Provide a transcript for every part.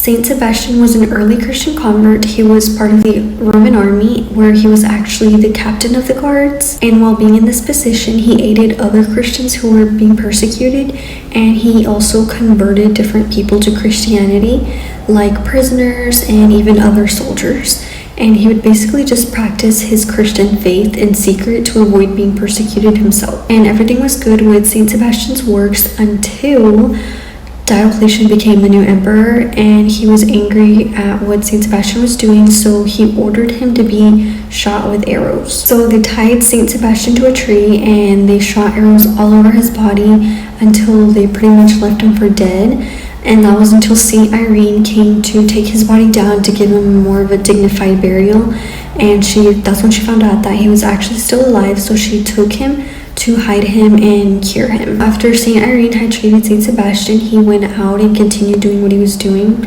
Saint Sebastian was an early Christian convert. He was part of the Roman army, where he was actually the captain of the guards. And while being in this position, he aided other Christians who were being persecuted, and he also converted different people to Christianity, like prisoners and even other soldiers. And he would basically just practice his Christian faith in secret to avoid being persecuted himself. And everything was good with Saint Sebastian's works until Diocletian became the new emperor, and he was angry at what Saint Sebastian was doing, so he ordered him to be shot with arrows. So they tied Saint Sebastian to a tree and they shot arrows all over his body until they pretty much left him for dead. And that was until Saint Irene came to take his body down to give him more of a dignified burial, and that's when she found out that he was actually still alive, so she took him to hide him and cure him. After Saint Irene had treated Saint Sebastian, he went out and continued doing what he was doing.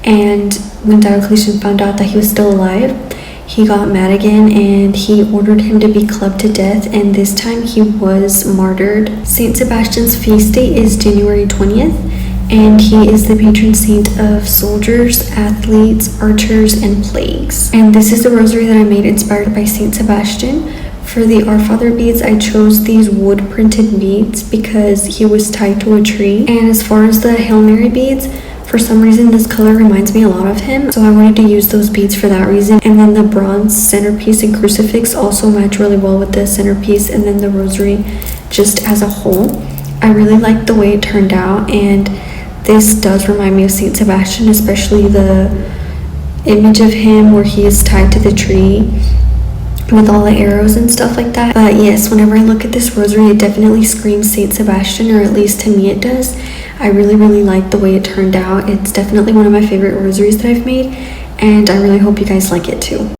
And when Diocletian found out that he was still alive, he got mad again and he ordered him to be clubbed to death, and this time he was martyred. Saint Sebastian's feast day is January 20th, and he is the patron saint of soldiers, athletes, archers, and plagues. And this is the rosary that I made inspired by Saint Sebastian. For the Our Father beads, I chose these wood printed beads because he was tied to a tree. And as far as the Hail Mary beads, for some reason this color reminds me a lot of him, so I wanted to use those beads for that reason. And then the bronze centerpiece and crucifix also match really well with the centerpiece and then the rosary just as a whole. I really liked the way it turned out, and this does remind me of Saint Sebastian, especially the image of him where he is tied to the tree with all the arrows and stuff like that. But yes, whenever I look at this rosary, it definitely screams Saint Sebastian, or at least to me it does. I really like the way it turned out. It's definitely one of my favorite rosaries that I've made, and I really hope you guys like it too.